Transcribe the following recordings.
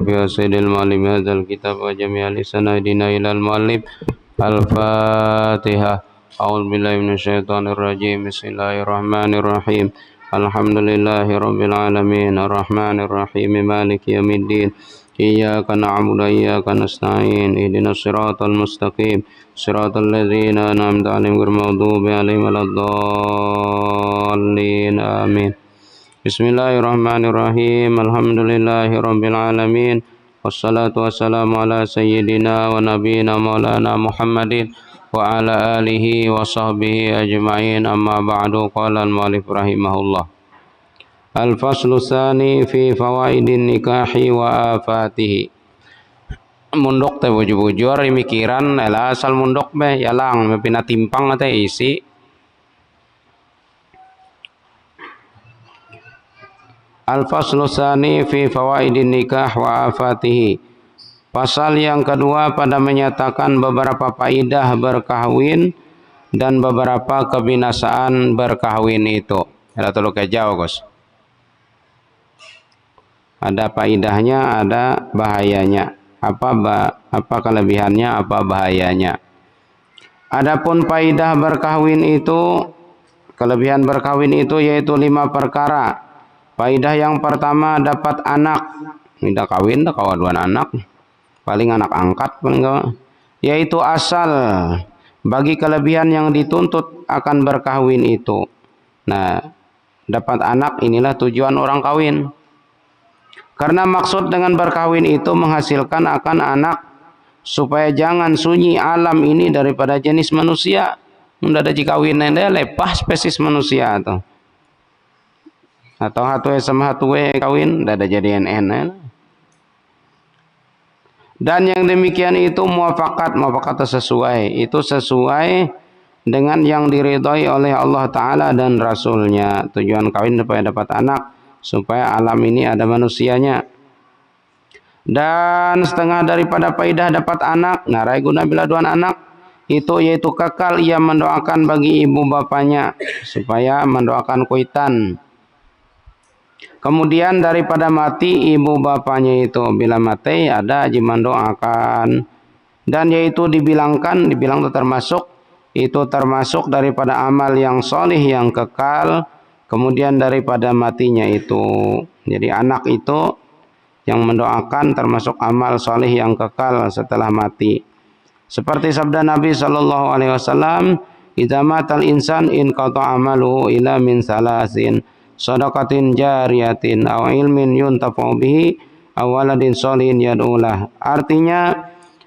في أصل المعلم هذا الكتاب وجميع لسنادنا إلى المؤلف. الفاتحة. أعوذ بالله من الشيطان الرجيم. بسم الله الرحمن الرحيم. الحمد لله رب العالمين الرحمن الرحيم مالك يوم الدين. إياك نعبد وإياك نستعين. اهدنا الصراط المستقيم صراط الذين أنعمت عليهم غير المغضوب عليهم ولا الضالين آمين. بسم الله الرحمن الرحيم. الحمد لله رب العالمين والصلاة والسلام على سيدنا ونبينا مولانا محمد وعلى آله وصحبه أجمعين. أما بعد. قال المؤلف رحمه الله: الفصل الثاني في فوائد النكاح وآفاته. Mundok teh bujur-bujur mikiran ela asal mundok be yalang pina timpang teh isi. Al-faslu tsani fi fawaidin nikah wa afatihi. Pasal yang kedua pada menyatakan beberapa faidah berkahwin dan beberapa kebinasaan berkahwin itu. Ada telu kejauh, Gus. Ada faidahnya, ada bahayanya. Apa kelebihannya, apa bahayanya. Adapun faidah berkahwin itu, kelebihan berkahwin itu yaitu 5 perkara. Faidah yang pertama dapat anak. Tidak kawin dah kawaduan anak. Paling anak angkat paling gak. Yaitu asal bagi kelebihan yang dituntut akan berkahwin itu. Nah, dapat anak inilah tujuan orang kawin. Karena maksud dengan berkahwin itu menghasilkan akan anak supaya jangan sunyi alam ini daripada jenis manusia. Tidak ada jikawin dia lepas spesies manusia atau hatue sama hatue kawin tidak ada jadi NN. Dan yang demikian itu muafakat sesuai, itu sesuai dengan yang diridhai oleh Allah Ta'ala dan Rasulnya. Tujuan kawin supaya dapat anak, supaya alam ini ada manusianya. Dan setengah daripada faidah dapat anak, narai guna biladuan anak, itu yaitu kekal ia mendoakan bagi ibu bapanya, supaya mendoakan kuitan. Kemudian daripada mati ibu bapanya itu, bila mati ada haji mendoakan. Dan yaitu dibilang termasuk, itu termasuk daripada amal yang solih yang kekal. Kemudian daripada matinya itu, jadi anak itu yang mendoakan termasuk amal solih yang kekal setelah mati. Seperti sabda Nabi SAW, idza matal insan in qata amaluhu ila min salasin, shadaqatin jariyatin aw ilmin yuntafa'u bihi aw waladin sholihin yad'ulah. Artinya,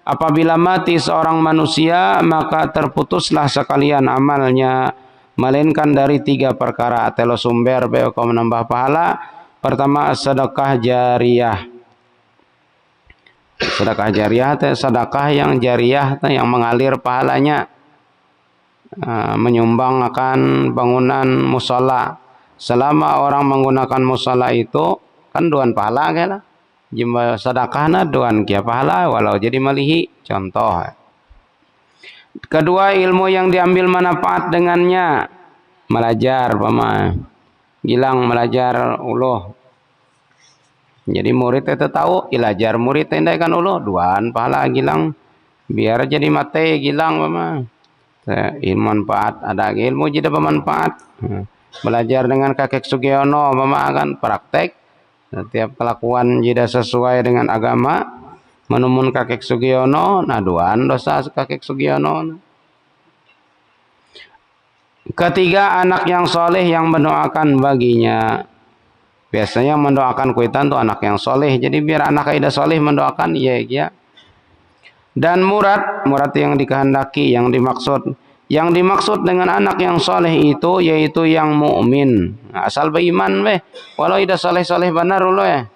apabila mati seorang manusia maka terputuslah sekalian amalnya, melainkan dari 3 perkara. Telo sumber beo kau menambah pahala. Pertama, sedekah jariyah. Sedekah jariyah teh sedekah yang jariyah teh yang mengalir pahalanya. Menyumbang akan bangunan musola. Selama orang menggunakan musola itu kan duan pahala kan? Jumlah sedekahna duan kia pahala walau jadi malihi. Contoh. Kedua, ilmu yang diambil manfaat dengannya. Belajar gilang belajar uluh. Jadi murid itu tahu ilajar murid tendai kan uluh duan pahala gilang. Biar jadi mate gilang ilmu manfaat, ada ilmu jadi bermanfaat. Belajar dengan kakek Sugiono kan praktek. Setiap kelakuan jika sesuai dengan agama, menemun kakek Sugiono, naduan dosa kakek Sugiono. Ketiga, anak yang soleh yang mendoakan baginya. Biasanya mendoakan kuitan tuh anak yang soleh. Jadi biar anak kaidah soleh mendoakan, iya. Dan murad yang dikehendaki, yang dimaksud. Yang dimaksud dengan anak yang soleh itu yaitu yang mukmin. Asal beriman walau ida soleh benar ya.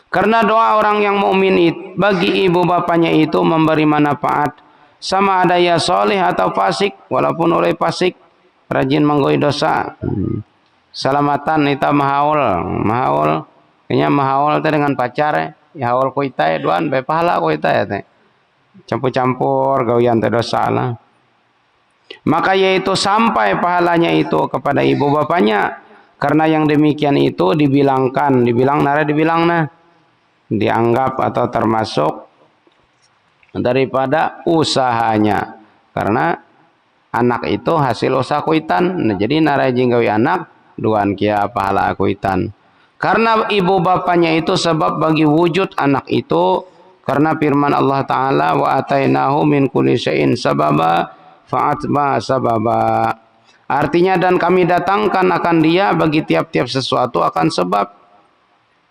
Karena doa orang yang mukmin bagi ibu bapanya itu memberi manfaat. Sama ada ya soleh atau fasik, walaupun oleh fasik rajin menggoi dosa. Salamatan itu mahaul. Kayaknya mahaul teh dengan pacar ya haul kuita duan pahala kuita ya teh. Campur-campur gawian teh dosa lah. Maka yaitu sampai pahalanya itu kepada ibu bapanya. Karena yang demikian itu dibilang dianggap atau termasuk daripada usahanya, karena anak itu hasil usaha kuitan. Nah, jadi narajing gawe anak duan kia pahala kuitan. Karena ibu bapaknya itu sebab bagi wujud anak itu, karena firman Allah Ta'ala wa atainahu min kulli syai'in sababa fa'atba sababa. Artinya dan kami datangkan akan dia bagi tiap-tiap sesuatu akan sebab.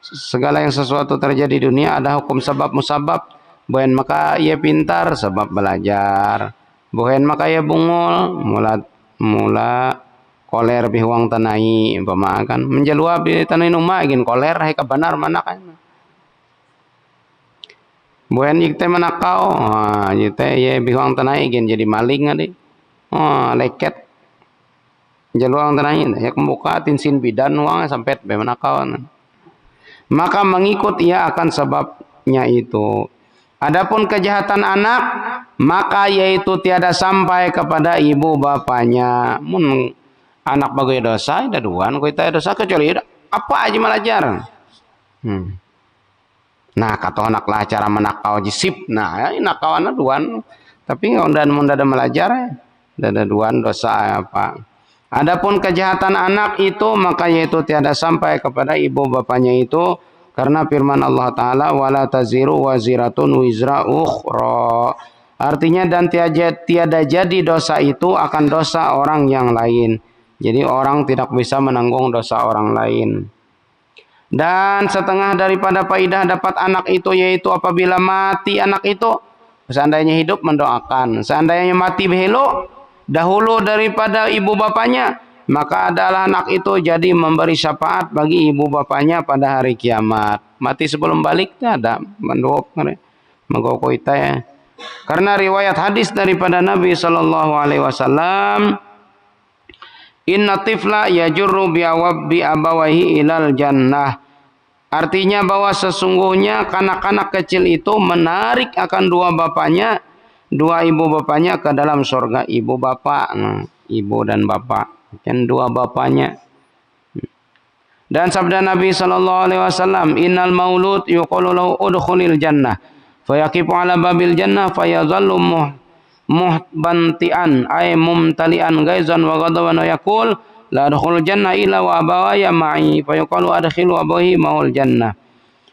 Segala yang sesuatu terjadi di dunia ada hukum sebab musabab. Bukan maka ia pintar sebab belajar. Bukan maka ia bungul mula koler bihuang tanai pemakan menjalua bi tanai numa gin koler hai kabanar mana kan bukan kita manakau kita ye bihuang tanai gin jadi maling ade leket jaluang tanai ya kemuka tinsin bidan uang sampai be manakau maka mengikut ia akan sebabnya itu. Adapun kejahatan anak maka yaitu tiada sampai kepada ibu bapaknya. Mun anak bagai dosa, ada duan, kita dosa kecuali apa aja malajar. Nah, kata anak lah cara menakau jisip. Nah, nakau anak duan, tapi ondan mun ada malajar, ada duan dosa apa. Adapun kejahatan anak itu maka yaitu tiada sampai kepada ibu bapaknya itu, karena firman Allah Ta'ala wala taziru waziratun wizra ukhra. Artinya dan tiada jadi dosa itu akan dosa orang yang lain. Jadi orang tidak bisa menanggung dosa orang lain. Dan setengah daripada faidah dapat anak itu yaitu apabila mati anak itu, seandainya hidup mendoakan, seandainya mati behelo dahulu daripada ibu bapaknya, maka adalah anak itu jadi memberi syafaat bagi ibu bapaknya pada hari kiamat. Mati sebelum balik ada mendoak mengokoita ya. Karena riwayat hadis daripada Nabi sallallahu alaihi wasallam, inna tifla yajurru bi abawahi ilal jannah. Artinya bahwa sesungguhnya kanak-kanak kecil itu menarik akan dua bapaknya, dua ibu bapaknya ke dalam surga. Ibu bapak, ibu dan bapak, kan dua bapaknya. Dan sabda Nabi sallallahu alaihi wasallam, innal maulud yuqalu lahu udkhulil jannah, fayaqifu ala babil jannah fayadhallu muhbantian ay mumtalian gaizan wa ghadaban wa yaqul la adkhulul jannah illa wa abawaya ma'i fayaqalu adkhilu abawahi ma'ul jannah.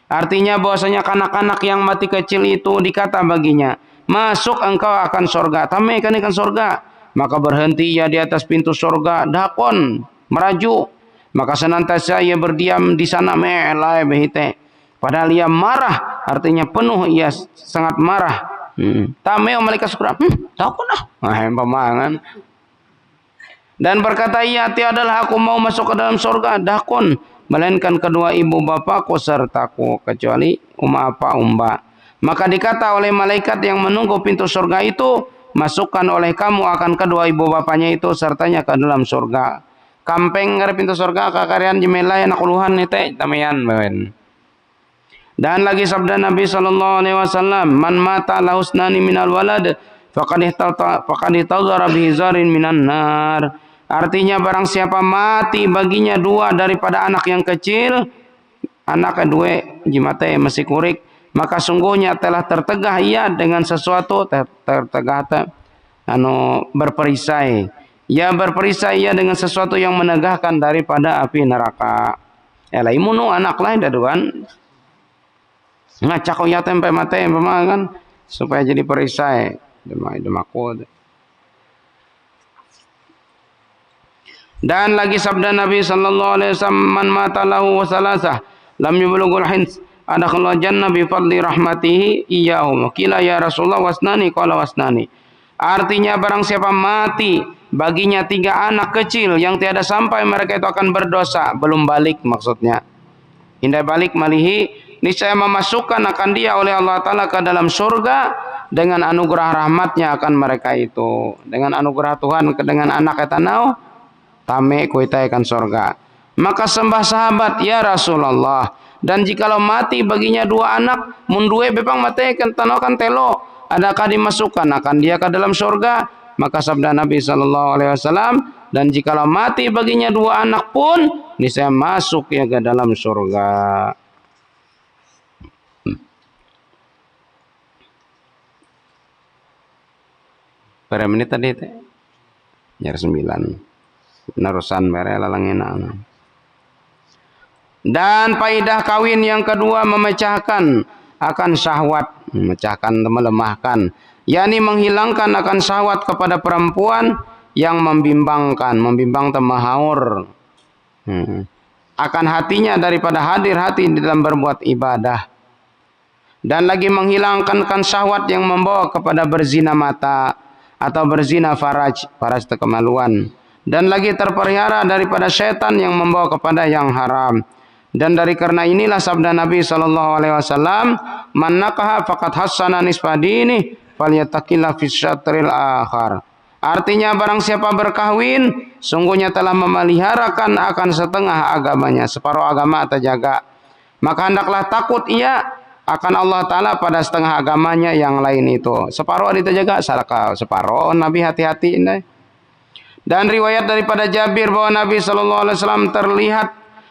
Artinya bahwasanya kanak-kanak yang mati kecil itu dikata baginya, masuk engkau akan surga, tame kan ikan surga. Maka berhenti ia di atas pintu surga, dakon meraju, maka senantiasa ia berdiam di sana melai behite. Padahal ia marah, artinya penuh ia sangat marah. Tameo malaikat surga, takut lah, pemangan. Dan berkata ia, tiadalah aku mau masuk ke dalam surga, dakon, melainkan kedua ibu bapakku sertaku, kecuali apa umba. Maka dikata oleh malaikat yang menunggu pintu surga itu, masukkan oleh kamu akan kedua ibu bapaknya itu sertanya ke dalam surga. Kampeng ngare pintu surga kakarian jemelai anak uluhan nete tamian bawen. Dan lagi sabda Nabi sallallahu alaihi wasallam, man mata lahusnani minal walad faqad ihtadara bihi zarin minan nar. Artinya barang siapa mati baginya dua daripada anak yang kecil, anak kedua jimate masih kurik, maka sungguhnya telah tertegah ia dengan sesuatu tertegah berperisai. Ia berperisai ia dengan sesuatu yang menegahkan daripada api neraka. Elaimu anak lain daduan ngacak ya tempe mate pemakan supaya jadi perisai demaku. Dan lagi sabda Nabi sallallahu alaihi wasallam, man mata lahu salasah lam yublughul hins adakhallahu jannah bi fadli rahmatihi iyyahum. Qila ya Rasulullah wasnani, qala wasnani. Artinya barang siapa mati baginya tiga anak kecil yang tiada sampai mereka itu akan berdosa, belum balik maksudnya. Hindai balik malihi, niscaya memasukkan akan dia oleh Allah Ta'ala ke dalam surga dengan anugerah rahmatnya akan mereka itu. Dengan anugerah Tuhan dengan anak etanau tame kuita ikan surga. Maka sembah sahabat, ya Rasulullah, dan jikalau mati baginya dua anak, mundue bepang mate kan tanokan telo, adakah dimasukkan akan dia ke dalam surga? Maka sabda Nabi sallallahu alaihi wasallam, dan jikalau mati baginya dua anak pun niscaya masuk ya ke dalam surga. Berapa menit tadi teh? Nyar 9. Nerusan mere lalangena. Dan faidah kawin yang kedua memecahkan akan syahwat, memecahkan melemahkan, yakni menghilangkan akan syahwat kepada perempuan yang membimbangkan, membimbang temahaur akan hatinya daripada hadir hati di dalam berbuat ibadah. Dan lagi menghilangkan syahwat yang membawa kepada berzina mata atau berzina faraj itu kemaluan. Dan lagi terpelihara daripada syaitan yang membawa kepada yang haram. Dan dari karena inilah sabda Nabi SAW, man nakaha faqad hassana nisfa dini falyattaqillah fi syatril akhar. Artinya barang siapa berkahwin, sungguhnya telah memeliharakan akan setengah agamanya, separuh agama terjaga. Maka hendaklah takut ia akan Allah Ta'ala pada setengah agamanya yang lain itu. Separuh terjaga, separuh Nabi hati-hati ini. Dan riwayat daripada Jabir bahwa Nabi SAW terlihat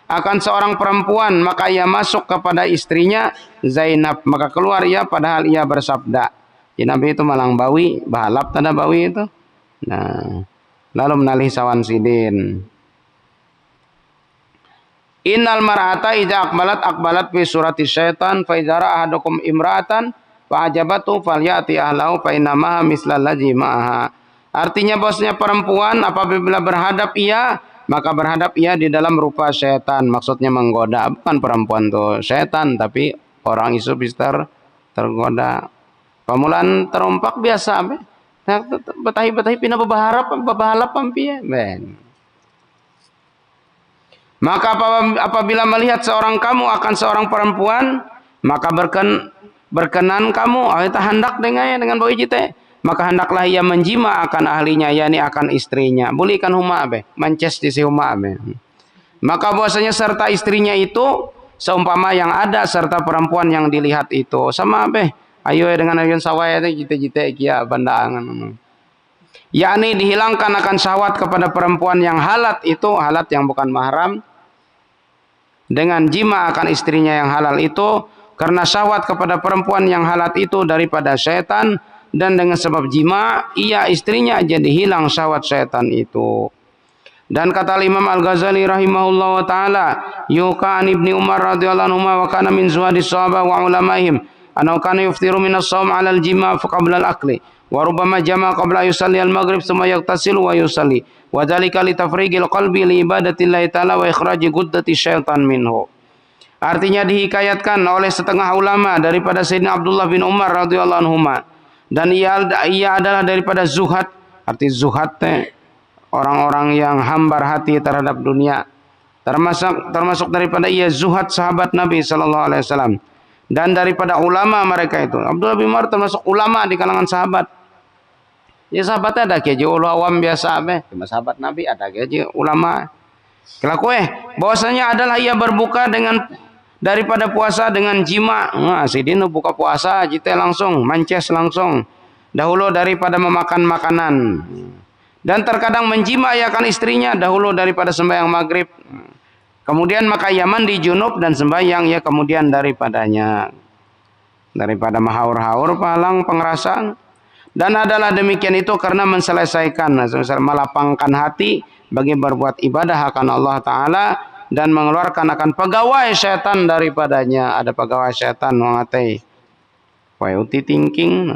akan seorang perempuan, maka ia masuk kepada istrinya Zainab, maka keluar ia padahal ia bersabda. Ya, Nabi itu malang bawi, bahalap tanda bawi itu. Nah, lalu menalih sawan sidin. Innal mar'ata idza aqbalat fi surati syaitan fa idza ra'a ahadukum imra'atan fa ajabatu falyati ahlahu fa innama mislal ladzi ma'aha. Artinya bosnya perempuan apabila berhadap ia, maka berhadap ia di dalam rupa syaitan, maksudnya menggoda. Bukan perempuan tuh syaitan, tapi orang isu bisa tergoda. Pamulan terompak biasa be. Betahi pina babahalap pampi ben. Maka apabila melihat seorang kamu akan seorang perempuan, maka berkenan kamu, kita hendak dengan bawi jite, maka hendaklah ia menjima akan ahlinya, yakni akan istrinya. Bolehkan huma be, mances di si huma be. Maka bahwasanya serta istrinya itu seumpama yang ada serta perempuan yang dilihat itu sama be. Ayo dengan ayun sawaya itu jite-jite kia bandangan. Yakni dihilangkan akan syahwat kepada perempuan yang halat itu, halat yang bukan mahram, dengan jima akan istrinya yang halal itu, karena syahwat kepada perempuan yang halat itu daripada syaitan, dan dengan sebab jima ia istrinya jadi hilang syahwat syaitan itu. Dan kata Imam Al-Ghazali rahimahullah wa ta'ala, yuka an ibni Umar radhiyallahu anhu wa kana min zuhadis sahabah wa ulamaihim anau kana yuftiru minas sawm ala al-jima qabla al-akli wa rubbama jama qabla yusalli al-maghrib thumma yaghtasilu wa yusalli wa dzalika li tafrigil qalbi li ibadatillahi ta'ala wa ikhraji guddati syaitan minhu. Artinya dihikayatkan oleh setengah ulama daripada Sayyidina Abdullah bin Umar radhiyallahu anhu, dan ia adalah daripada zuhad. Arti zuhad orang-orang yang hambar hati terhadap dunia, termasuk daripada ia zuhad sahabat Nabi sallallahu alaihi wasallam. Dan daripada ulama mereka itu, Abdullah bin Umar termasuk ulama di kalangan sahabat. Ya sahabatnya ada keji awam biasa be, cuma sahabat Nabi ada keji ulama. Kelakue bahwasanya adalah ia berbuka dengan daripada puasa dengan jima. Nah, sidin buka puasa jite langsung mances langsung dahulu daripada memakan makanan. Dan terkadang menjima ia akan istrinya dahulu daripada sembahyang maghrib. Kemudian maka ia mandi junub dan sembahyang ia kemudian daripadanya. Daripada mahaur-haur palang pengerasaan. Dan adalah demikian itu karena menselesaikan, melapangkan hati bagi berbuat ibadah akan Allah Ta'ala dan mengeluarkan akan pegawai syaitan daripadanya. Ada pegawai syaitan mengatai wayuti thinking.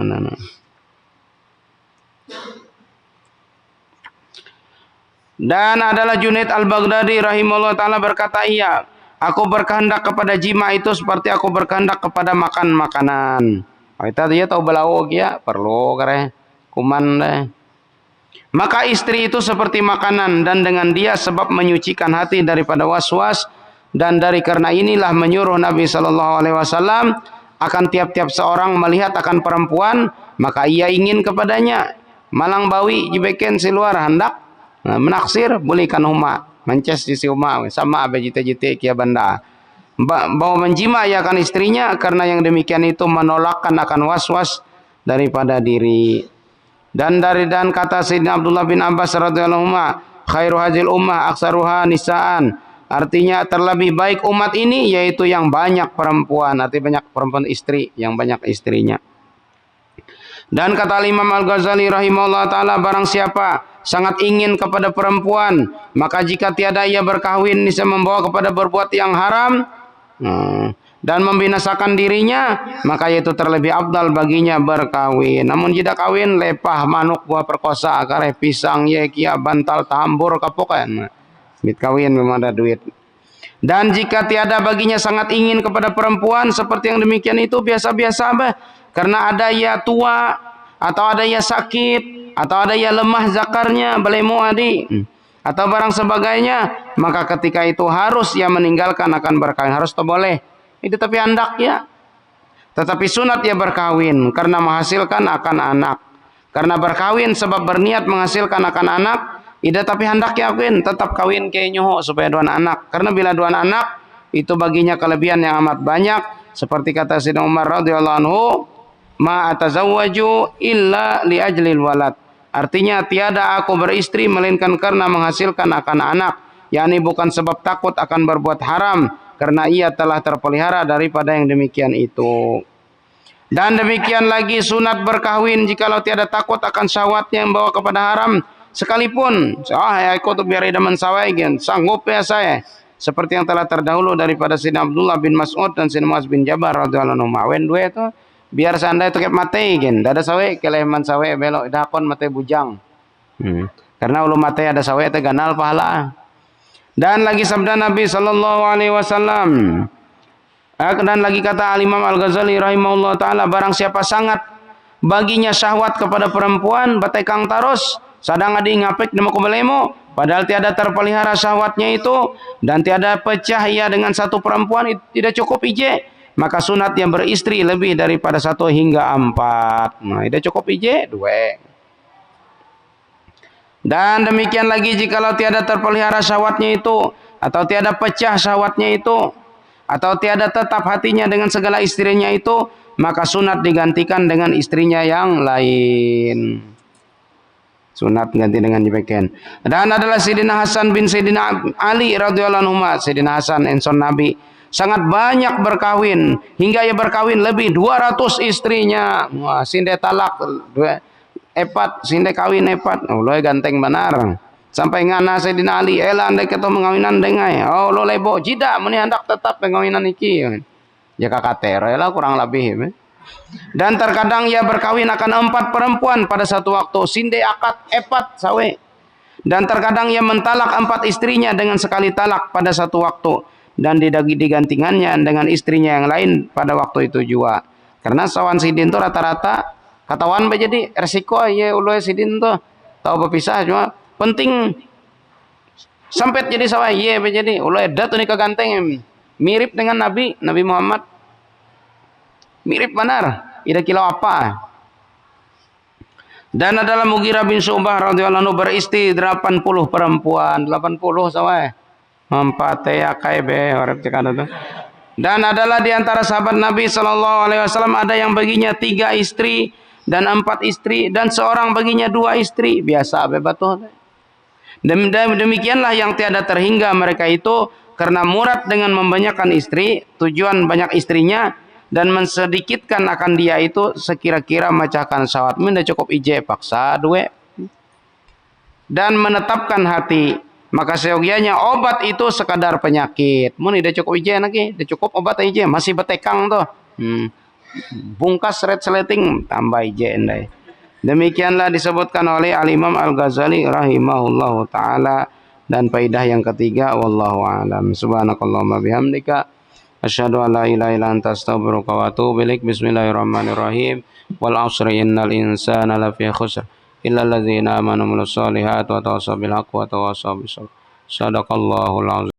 Dan adalah Junaid al-Baghdadi rahimahullah ta'ala berkata, iya, aku berkehendak kepada jima itu seperti aku berkehendak kepada makan makanan. Kita dia tahu belauk ya, perlu kare kuman deh. Maka istri itu seperti makanan dan dengan dia sebab menyucikan hati daripada was-was, dan dari karena inilah menyuruh Nabi SAW akan tiap-tiap seorang melihat akan perempuan maka ia ingin kepadanya. Malang bawi jibeken si luar hendak menaksir bolehkan huma mances di si huma sama abe jite-jite kia benda bahwa menjima ia akan istrinya karena yang demikian itu menolakkan akan was-was daripada diri. Dan kata Sayyidina Abdullah bin Abbas radhiyallahu anhu, khairu hadzal ummah aksaruha nisaan. Artinya terlebih baik umat ini yaitu yang banyak perempuan, arti banyak perempuan istri, yang banyak istrinya. Dan kata Imam Al-Ghazali rahimahullah ta'ala, barang siapa sangat ingin kepada perempuan, maka jika tiada ia berkahwin bisa membawa kepada berbuat yang haram dan membinasakan dirinya, maka itu terlebih afdal baginya berkawin. Namun jika kawin lepah manuk buah perkosa kare pisang ye kia bantal tambur kapokan mit kawin memang ada duit. Dan jika tiada baginya sangat ingin kepada perempuan seperti yang demikian itu biasa-biasa bah, karena ada ya tua atau ada ya sakit atau ada ya lemah zakarnya belemu adi atau barang sebagainya, maka ketika itu harus ia meninggalkan akan berkawin, harus tak boleh itu tapi hendak ya, tetapi sunat ia berkawin karena menghasilkan akan anak, karena berkawin sebab berniat menghasilkan akan anak. Ida tapi hendak yakin tetap kawin ke nyoho supaya dua anak, karena bila dua anak itu baginya kelebihan yang amat banyak, seperti kata Sayyidina Umar radhiyallahu anhu, ma atazawwaju illa li ajlil walad, artinya tiada aku beristri melainkan karena menghasilkan akan anak, yakni bukan sebab takut akan berbuat haram, karena ia telah terpelihara daripada yang demikian itu. Dan demikian lagi sunat berkahwin jikalau tiada takut akan syahwatnya yang membawa kepada haram, sekalipun aku tuh biar idaman sawai gen sanggup ya saya, seperti yang telah terdahulu daripada Sayyidina Abdullah bin Mas'ud dan Sayyidina Muaz bin Jabal radhiyallahu anhu, mawen dua itu biar seandainya itu kayak mate gen dada sawai keleman sawai belok dakon mate bujang karena ulu mate ada sawai itu ganal pahala. Dan lagi sabda Nabi sallallahu alaihi wasallam, dan lagi kata Al-Imam Al-Ghazali rahimahullah ta'ala, barang siapa sangat baginya syahwat kepada perempuan batekang tarus sadang adi ngapik demo kubelemo, padahal tiada terpelihara syahwatnya itu dan tiada pecah ia dengan satu perempuan, tidak cukup ije, maka sunat yang beristri lebih daripada 1 hingga 4. Nah, tidak cukup ije 2. Dan demikian lagi jikalau tiada terpelihara syahwatnya itu atau tiada pecah syahwatnya itu atau tiada tetap hatinya dengan segala istrinya itu, maka sunat digantikan dengan istrinya yang lain. Sunat ganti dengan dibeken. Dan adalah Sayyidina Hasan bin Sayyidina Ali radhiyallahu anhu, Sayyidina Hasan enson Nabi sangat banyak berkawin hingga ia berkawin lebih 200 istrinya. Wah, sinde talak epat, sinde kawin epat. Allah ganteng benar. Sampai ngana Sayyidina Ali, ela andai kita mengawinan dengai. Oh, lo lebo jida meni hendak tetap pengawinan iki. Ya kakatero lah kurang lebih. Dan terkadang ia berkawin akan 4 perempuan pada satu waktu, sinde akad epat sawe. Dan terkadang ia mentalak 4 istrinya dengan sekali talak pada satu waktu, dan digantikannya dengan istrinya yang lain pada waktu itu juga. Karena sawan sidin itu rata-rata katawan jadi resiko ya ulai sidin tuh tahu berpisah, cuma penting sampai jadi sawah ye jadi ulai dat ini keganteng mirip dengan Nabi Muhammad, mirip benar, ida kilau apa. Dan adalah Mughirah bin Syu'bah radhiyallahu anhu beristri 80 perempuan, 80 sawah. Mempate akai be orang cekana tuh. Dan adalah di antara sahabat Nabi sallallahu alaihi wasallam ada yang baginya 3 istri dan 4 istri, dan seorang baginya 2 istri, biasa be batuh. Demikianlah yang tiada terhingga mereka itu, karena murad dengan membanyakkan istri, tujuan banyak istrinya dan mensedikitkan akan dia itu sekira-kira memecahkan syahwat. Minda cukup ije paksa 2 dan menetapkan hati, maka seyogianya obat itu sekadar penyakit. Mun ida cukup ije lagi, ida cukup obat ije masih betekang tuh. Bungkas red seleting tambah ije endai. Demikianlah disebutkan oleh Al-Imam Al-Ghazali rahimahullahu ta'ala. Dan faidah yang ketiga, wallahu a'lam. Subhanakallahumma bihamdika asyhadu an la ilaha illa anta astaghfiruka wa atubu ilaik. Bismillahirrahmanirrahim. Wal 'asri innal insana lafi khusr illa alladzina amanu wa amilus solihat wa tawassaw bil haqqi wa tawassaw bis sabr. Shadaqallahul azim.